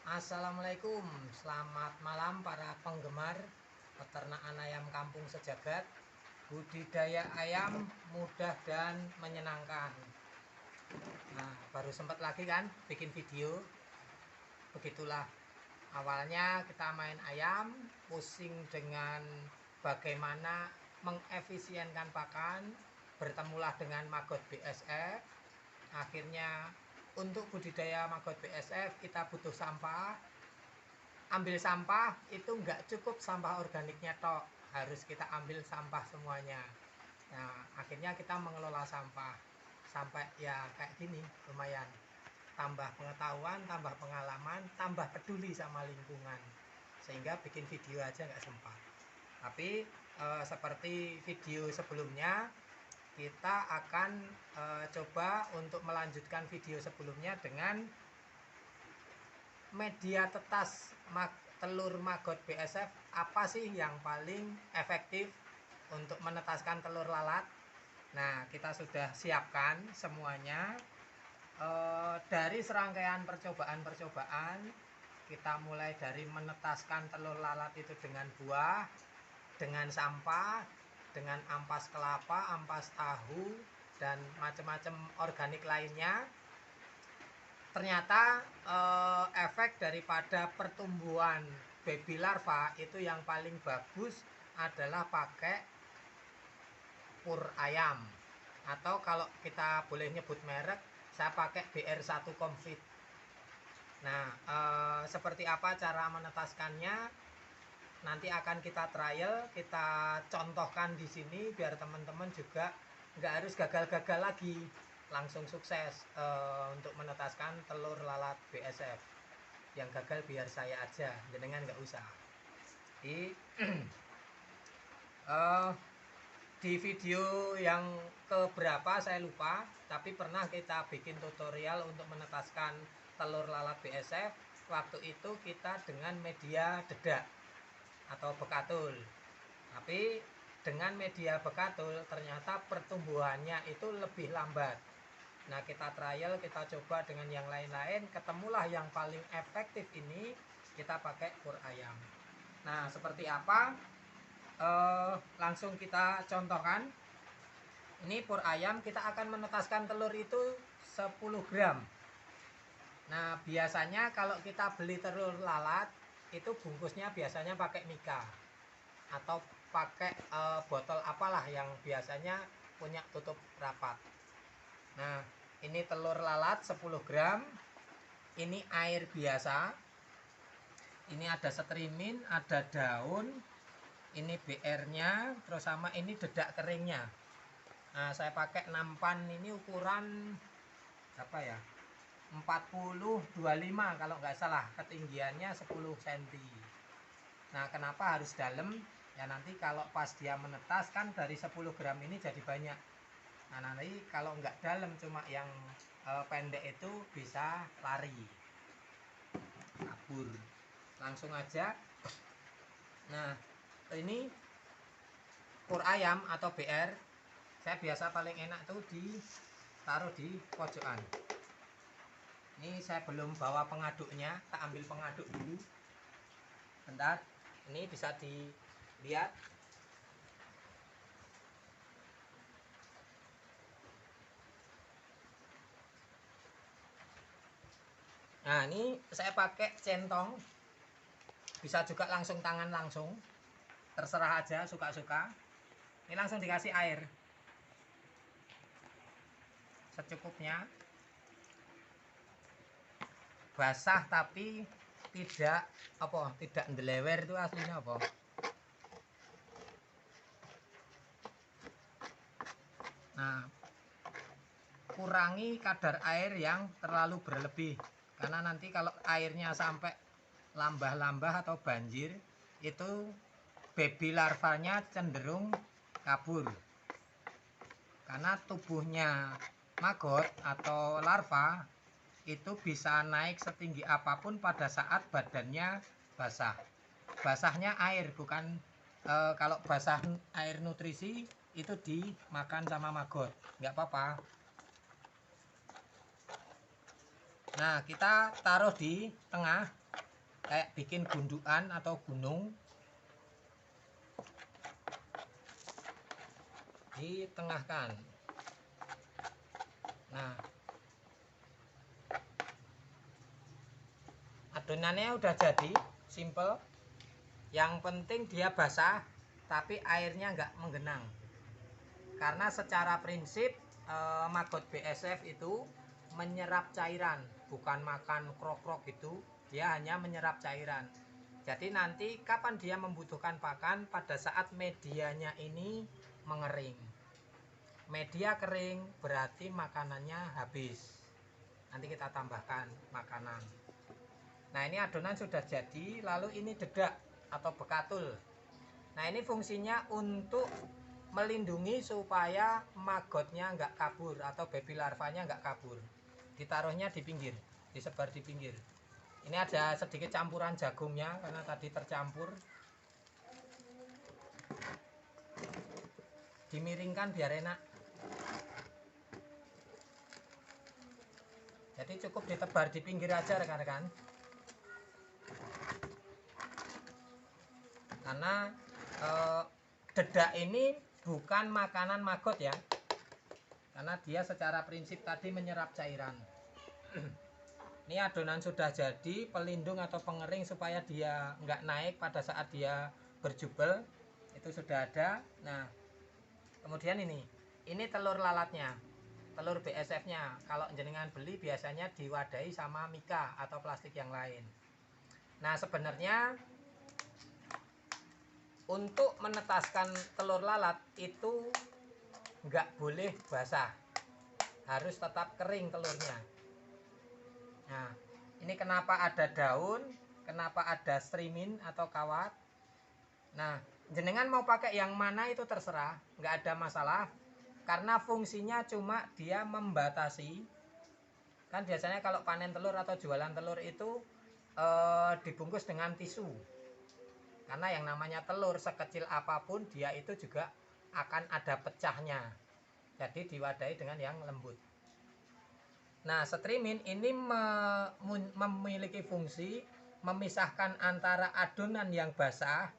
Assalamualaikum, selamat malam para penggemar peternakan ayam kampung sejagat. Budidaya ayam mudah dan menyenangkan. Nah, baru sempat lagi kan bikin video. Begitulah awalnya kita main ayam, pusing dengan bagaimana mengefisienkan pakan. Bertemulah dengan Maggot BSF. Akhirnya untuk budidaya Maggot BSF kita butuh sampah. Ambil sampah itu nggak cukup sampah organiknya tok, harus kita ambil sampah semuanya. Nah, akhirnya kita mengelola sampah sampai ya kayak gini, lumayan. Tambah pengetahuan, tambah pengalaman, tambah peduli sama lingkungan, sehingga bikin video aja nggak sempat. Tapi seperti video sebelumnya, kita akan coba untuk melanjutkan video sebelumnya dengan media tetas telur Maggot BSF. Apa sih yang paling efektif untuk menetaskan telur lalat? Nah, kita sudah siapkan semuanya. Dari serangkaian percobaan kita mulai dari menetaskan telur lalat itu dengan buah, dengan sampah, dengan ampas kelapa, ampas tahu, dan macam-macam organik lainnya. Ternyata efek daripada pertumbuhan baby larva itu yang paling bagus adalah pakai pur ayam, atau kalau kita boleh nyebut merek, saya pakai BR1 Comfit. Nah, seperti apa cara menetaskannya nanti akan kita trial, kita contohkan di sini biar teman-teman juga nggak harus gagal-gagal lagi, langsung sukses untuk menetaskan telur lalat BSF. Yang gagal biar saya aja, jenengan nggak usah. Di video yang keberapa saya lupa, tapi pernah kita bikin tutorial untuk menetaskan telur lalat BSF. Waktu itu kita dengan media dedak atau bekatul. Tapi dengan media bekatul ternyata pertumbuhannya itu lebih lambat. Nah, kita trial, kita coba dengan yang lain-lain, ketemulah yang paling efektif ini, kita pakai pur ayam. Nah, seperti apa? Langsung kita contohkan. Ini pur ayam, kita akan menetaskan telur itu 10 gram. Nah, biasanya kalau kita beli telur lalat itu bungkusnya biasanya pakai mika atau pakai botol apalah yang biasanya punya tutup rapat. Nah, ini telur lalat 10 gram. Ini air biasa. Ini ada setrimin, ada daun. Ini BR-nya, terus sama ini dedak keringnya. Nah, saya pakai nampan ini ukuran apa ya? 40-25 kalau nggak salah, ketinggiannya 10 cm. Nah, kenapa harus dalam? Ya nanti kalau pas dia menetas kan dari 10 gram ini jadi banyak. Nah, nanti kalau nggak dalam, cuma yang pendek itu bisa lari, kabur. Langsung aja. Nah, ini pur ayam atau BR, saya biasa paling enak tuh ditaruh di pojokan. Ini saya belum bawa pengaduknya, tak ambil pengaduk dulu. Bentar, ini bisa dilihat. Nah, ini saya pakai centong. Bisa juga langsung tangan langsung. Terserah aja, suka-suka. Ini langsung dikasih air secukupnya. Basah tapi tidak ndelewer, itu aslinya apa? Nah, kurangi kadar air yang terlalu berlebih, karena nanti kalau airnya sampai lambah-lambah atau banjir, itu baby larvanya cenderung kabur. Karena tubuhnya maggot atau larva itu bisa naik setinggi apapun pada saat badannya basah. Basahnya air, bukan kalau basah air nutrisi itu dimakan sama maggot, nggak apa-apa. Nah, kita taruh di tengah kayak bikin gundukan atau gunung. Ditengahkan. Nah, adonannya udah jadi, simple. Yang penting dia basah tapi airnya nggak menggenang. Karena secara prinsip maggot BSF itu menyerap cairan, bukan makan krok-krok gitu. Dia hanya menyerap cairan. Jadi nanti kapan dia membutuhkan pakan, pada saat medianya ini mengering. Media kering berarti makanannya habis. Nanti kita tambahkan makanan. Nah, ini adonan sudah jadi. Lalu ini dedak atau bekatul. Nah, ini fungsinya untuk melindungi supaya maggotnya nggak kabur atau baby larvanya nggak kabur. Ditaruhnya di pinggir, disebar di pinggir. Ini ada sedikit campuran jagungnya karena tadi tercampur. Dimiringkan biar enak. Jadi cukup ditebar di pinggir aja rekan-rekan. Karena dedak ini bukan makanan maggot ya. Karena dia secara prinsip tadi menyerap cairan. Ini adonan sudah jadi, pelindung atau pengering supaya dia nggak naik pada saat dia berjubel. Itu sudah ada. Nah, kemudian ini telur lalatnya, telur BSF-nya. Kalau jenengan beli biasanya diwadahi sama mika atau plastik yang lain. Nah, sebenarnya untuk menetaskan telur lalat itu nggak boleh basah, harus tetap kering telurnya. Nah, ini kenapa ada daun, kenapa ada strimin atau kawat. Nah, jenengan mau pakai yang mana itu terserah, nggak ada masalah. Karena fungsinya cuma dia membatasi. Kan biasanya kalau panen telur atau jualan telur itu dibungkus dengan tisu. Karena yang namanya telur sekecil apapun dia itu juga akan ada pecahnya. Jadi diwadahi dengan yang lembut. Nah, strimin ini memiliki fungsi memisahkan antara adonan yang basah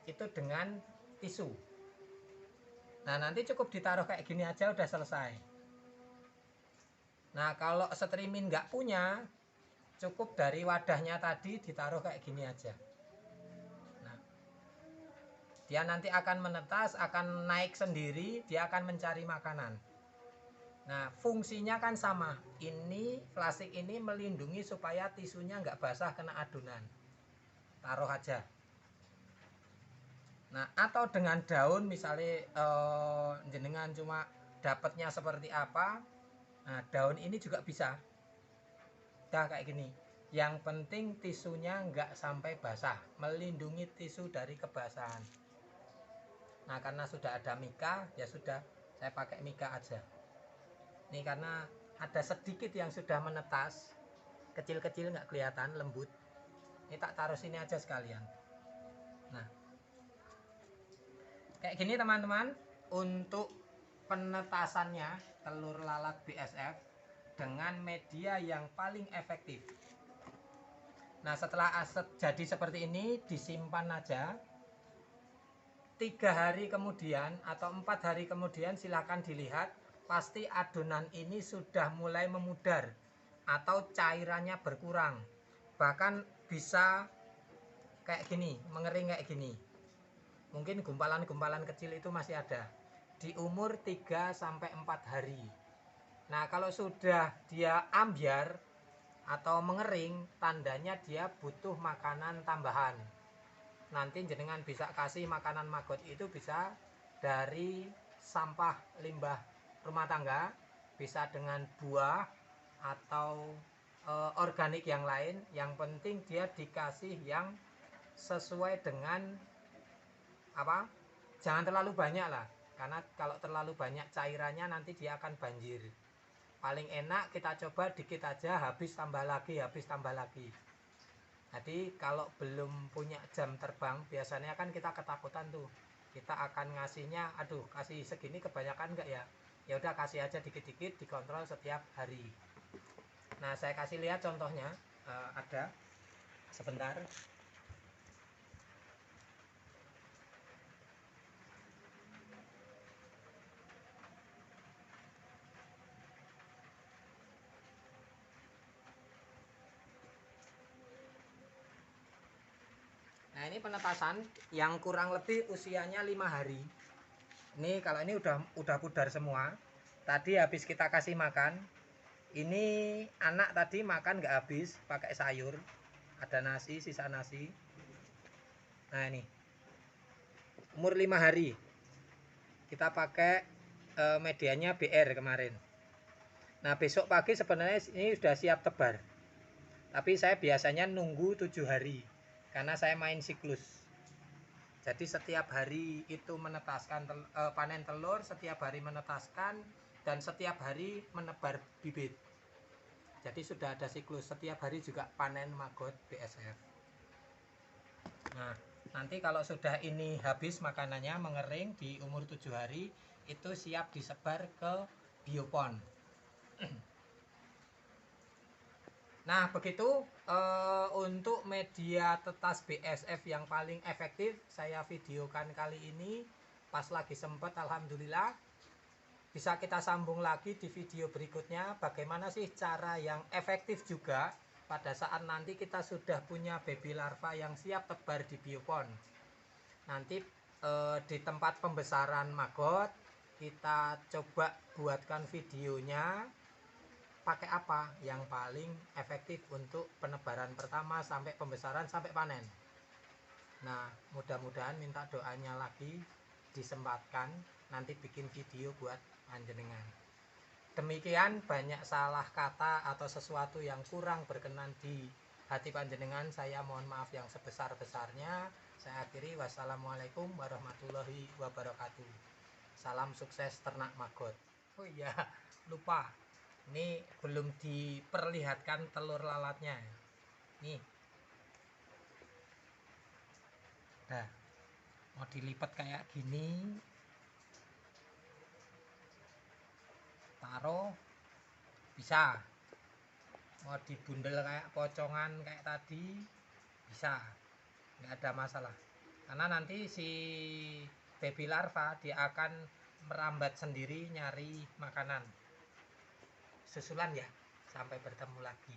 itu dengan tisu. Nah, nanti cukup ditaruh kayak gini aja udah selesai. Nah, kalau strimin nggak punya, cukup dari wadahnya tadi ditaruh kayak gini aja. Nah, dia nanti akan menetas, akan naik sendiri, dia akan mencari makanan. Nah, fungsinya kan sama. Ini plastik ini melindungi supaya tisunya nggak basah kena adonan. Taruh aja. Nah, atau dengan daun misalnya jenengan cuma dapatnya seperti apa. Nah, daun ini juga bisa. Dah kayak gini. Yang penting tisunya nggak sampai basah, melindungi tisu dari kebasahan. Nah, karena sudah ada mika, ya sudah, saya pakai mika aja. Ini karena ada sedikit yang sudah menetas, kecil-kecil nggak kelihatan, lembut. Ini tak taruh sini aja sekalian. Nah, kayak gini teman-teman, untuk penetasannya telur lalat BSF dengan media yang paling efektif. Nah, setelah jadi seperti ini, disimpan aja. 3 hari kemudian atau 4 hari kemudian silahkan dilihat. Pasti adonan ini sudah mulai memudar atau cairannya berkurang. Bahkan bisa kayak gini, mengering kayak gini. Mungkin gumpalan-gumpalan kecil itu masih ada di umur 3-4 hari. Nah, kalau sudah dia ambyar atau mengering, tandanya dia butuh makanan tambahan. Nanti jenengan bisa kasih makanan maggot itu bisa dari sampah limbah rumah tangga, bisa dengan buah atau organik yang lain. Yang penting dia dikasih yang sesuai dengan apa? Jangan terlalu banyak lah, karena kalau terlalu banyak cairannya nanti dia akan banjir. Paling enak kita coba dikit aja, habis tambah lagi, habis tambah lagi. Jadi kalau belum punya jam terbang, biasanya kan kita ketakutan tuh. Kita akan ngasihnya, aduh kasih segini kebanyakan enggak ya? Ya udah kasih aja dikit-dikit, dikontrol setiap hari. Nah, saya kasih lihat contohnya, ada sebentar. Nah, ini penetasan yang kurang lebih usianya 5 hari. Ini kalau ini udah pudar semua. Tadi habis kita kasih makan. Ini anak tadi makan nggak habis, pakai sayur. Ada nasi, sisa nasi. Nah, ini umur 5 hari. Kita pakai medianya BR kemarin. Nah, besok pagi sebenarnya ini sudah siap tebar. Tapi saya biasanya nunggu 7 hari karena saya main siklus. Jadi setiap hari itu menetaskan panen telur, setiap hari menetaskan, dan setiap hari menebar bibit. Jadi sudah ada siklus, setiap hari juga panen maggot BSF. Nah, nanti kalau sudah ini habis makanannya, mengering di umur 7 hari, itu siap disebar ke biopon. Nah, begitu untuk media tetas BSF yang paling efektif saya videokan kali ini pas lagi sempat. Alhamdulillah bisa kita sambung lagi di video berikutnya, bagaimana sih cara yang efektif juga pada saat nanti kita sudah punya baby larva yang siap tebar di biopon. Nanti di tempat pembesaran maggot kita coba buatkan videonya pakai apa yang paling efektif untuk penebaran pertama sampai pembesaran sampai panen. Nah, mudah-mudahan minta doanya lagi disempatkan nanti bikin video buat panjenengan. Demikian, banyak salah kata atau sesuatu yang kurang berkenan di hati panjenengan, saya mohon maaf yang sebesar-besarnya. Saya akhiri, wassalamualaikum warahmatullahi wabarakatuh. Salam sukses ternak maggot. Oh iya, lupa. Ini belum diperlihatkan telur lalatnya. Nih. Nah, mau dilipat kayak gini. Taruh bisa. Mau dibundel kayak pocongan kayak tadi bisa. Nggak ada masalah. Karena nanti si baby larva dia akan merambat sendiri nyari makanan. Susulan ya. Sampai bertemu lagi.